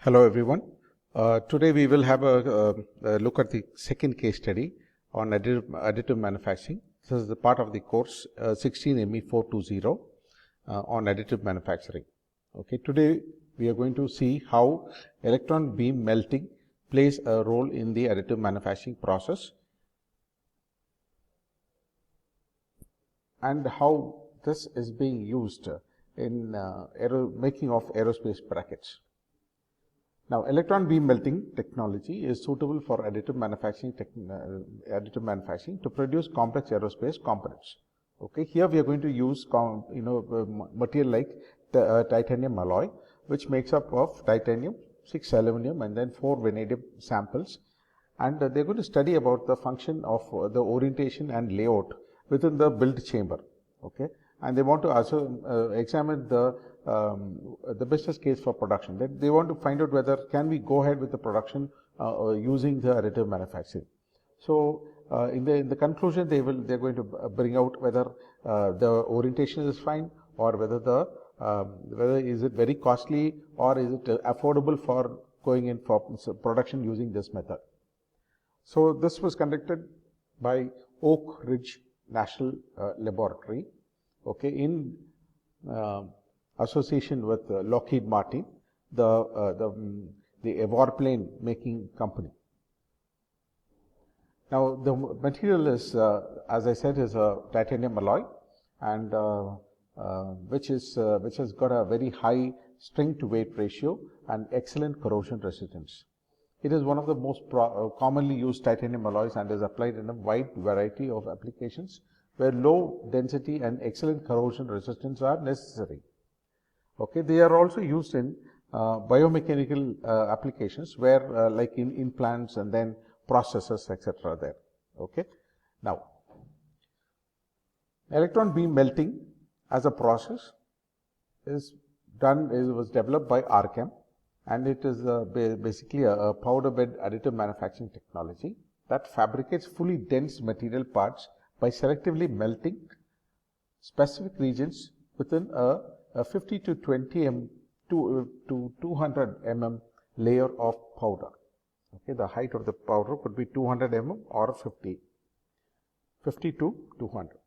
Hello everyone. Today we will have a look at the second case study on additive manufacturing. This is the part of the course 16ME420 on additive manufacturing. Okay, today we are going to see how electron beam melting plays a role in the additive manufacturing process and how this is being used in making of aerospace brackets. Now, electron beam melting technology is suitable for additive manufacturing to produce complex aerospace components. Okay, here we are going to use material like titanium alloy, which makes up of titanium, 6 aluminum, and then 4 vanadium samples. And they're going to study about the function of the orientation and layout within the build chamber. Okay, and they want to also examine the business case for production. That they want to find out whether can we go ahead with the production using the additive manufacturing. So in the conclusion, they're going to bring out whether the orientation is fine or whether whether is it very costly or is it affordable for going in for production using this method. So this was conducted by Oak Ridge National Laboratory, okay, in association with Lockheed Martin, the airplane making company. Now the material is, as I said, is a titanium alloy, and which has got a very high strength to weight ratio and excellent corrosion resistance. It is one of the most commonly used titanium alloys and is applied in a wide variety of applications where low density and excellent corrosion resistance are necessary. Okay, they are also used in biomechanical applications where like in implants and then processes, etc. there. Okay, now electron beam melting as a process was developed by Archem, and it is basically a powder bed additive manufacturing technology that fabricates fully dense material parts by selectively melting specific regions within a 50 to 20 to 200 mm layer of powder. Okay, the height of the powder could be 200 mm or 50 to 200.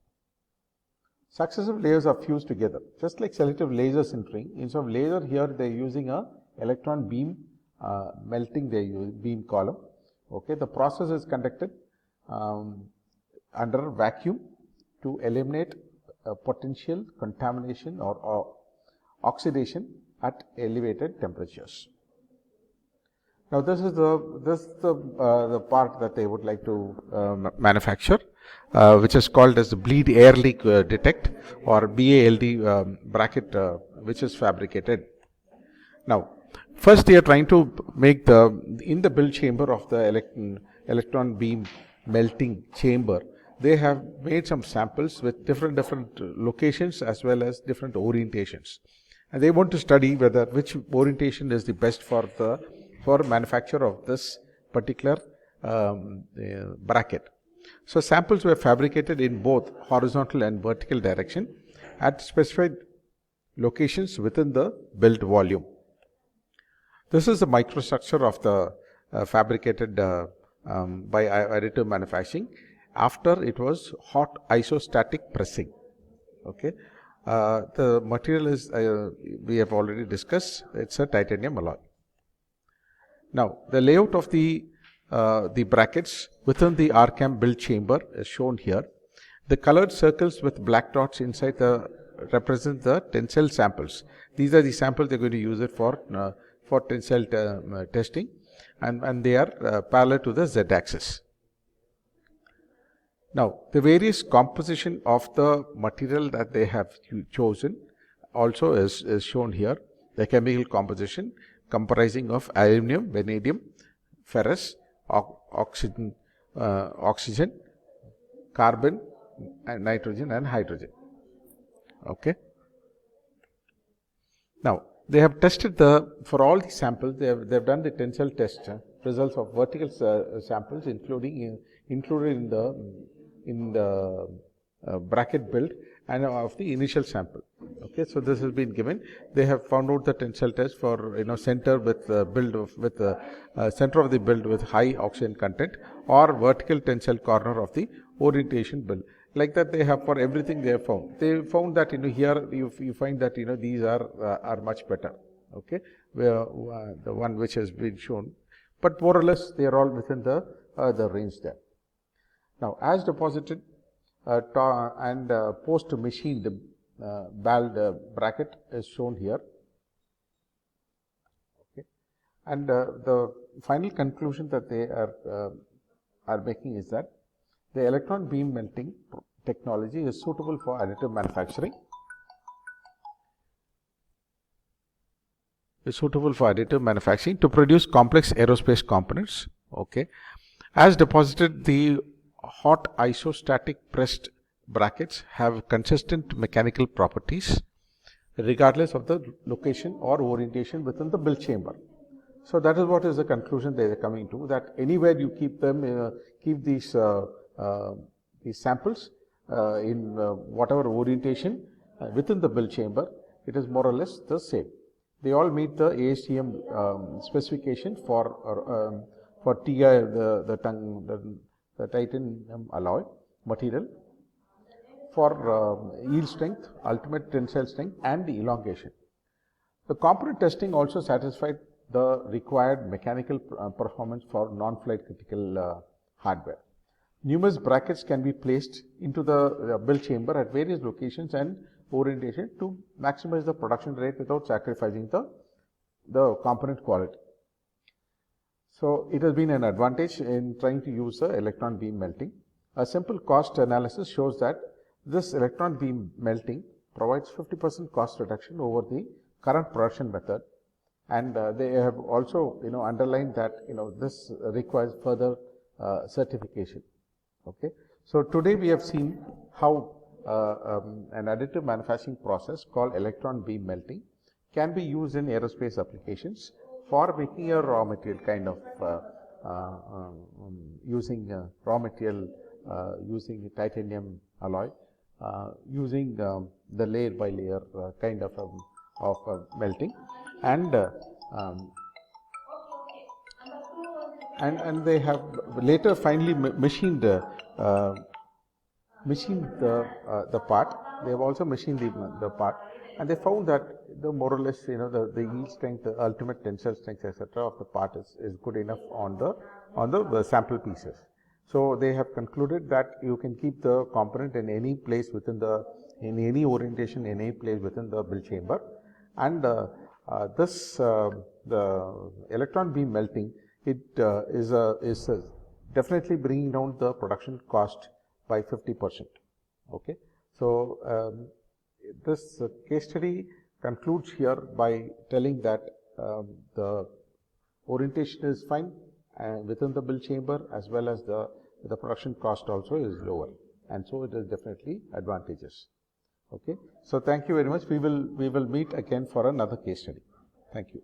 Successive layers are fused together, just like selective laser sintering. Instead of laser, here they are using a electron beam melting. They use beam column. Okay, the process is conducted under vacuum to eliminate potential contamination or oxidation at elevated temperatures. Now this is the part that they would like to manufacture, which is called as the bleed air leak detect or BALD bracket, which is fabricated. Now first they are trying to make in the build chamber of the electron beam melting chamber. They have made some samples with different locations as well as different orientations, and they want to study whether which orientation is the best for manufacture of this particular bracket. So samples were fabricated in both horizontal and vertical direction at specified locations within the build volume. This is the microstructure of the fabricated by additive manufacturing after it was hot isostatic pressing. Okay, the material is we have already discussed. It's a titanium alloy. Now the layout of the brackets within the Archem build chamber is shown here. The colored circles with black dots inside represent the tensile samples. These are the samples they're going to use it for tensile testing, and they are parallel to the z-axis. Now the various composition of the material that they have chosen also is shown here. The chemical composition comprising of aluminum, vanadium, ferrous, oxygen, carbon, and nitrogen and hydrogen. Okay. Now they have tested for all the samples. They have done the tensile test. Results of vertical samples included in bracket build and of the initial sample. Okay, so this has been given. They have found out the tensile test for center with build with center of the build with high oxygen content or vertical tensile corner of the orientation build. Like that, they have for everything they have found. They found that here you find that these are much better. Okay, where the one which has been shown, but more or less they are all within the range there. Now, as deposited and post machined BALD bracket is shown here. Okay. And the final conclusion that they are making is that the electron beam melting technology is suitable for additive manufacturing. To produce complex aerospace components. Okay, as deposited, the hot isostatic pressed brackets have consistent mechanical properties regardless of the location or orientation within the build chamber. So that is what is the conclusion they are coming to, that anywhere you keep them, keep these samples in whatever orientation within the build chamber, it is more or less the same. They all meet the ASTM specification for TI, the titanium alloy material, for yield strength, ultimate tensile strength and the elongation. The component testing also satisfied the required mechanical performance for non-flight critical hardware. Numerous brackets can be placed into the build chamber at various locations and orientation to maximize the production rate without sacrificing the component quality. So it has been an advantage in trying to use the electron beam melting. A simple cost analysis shows that this electron beam melting provides 50% cost reduction over the current production method, and they have also underlined that this requires further certification. Okay, so today we have seen how an additive manufacturing process called electron beam melting can be used in aerospace applications for making a raw material kind of using raw material using titanium alloy, using the layer by layer kind of melting, and they have later finally machined the part. They have also machined the part, and they found that the more or less the yield strength, the ultimate tensile strength, etc. of the part is good enough on the sample pieces. So they have concluded that you can keep the component in any place within in any orientation, in any place within the build chamber, and the electron beam melting, it is definitely bringing down the production cost by 50%. Okay, so this case study concludes here by telling that the orientation is fine within the build chamber, as well as the production cost also is lower, and so it is definitely advantageous. Okay, so thank you very much. We will meet again for another case study. Thank you.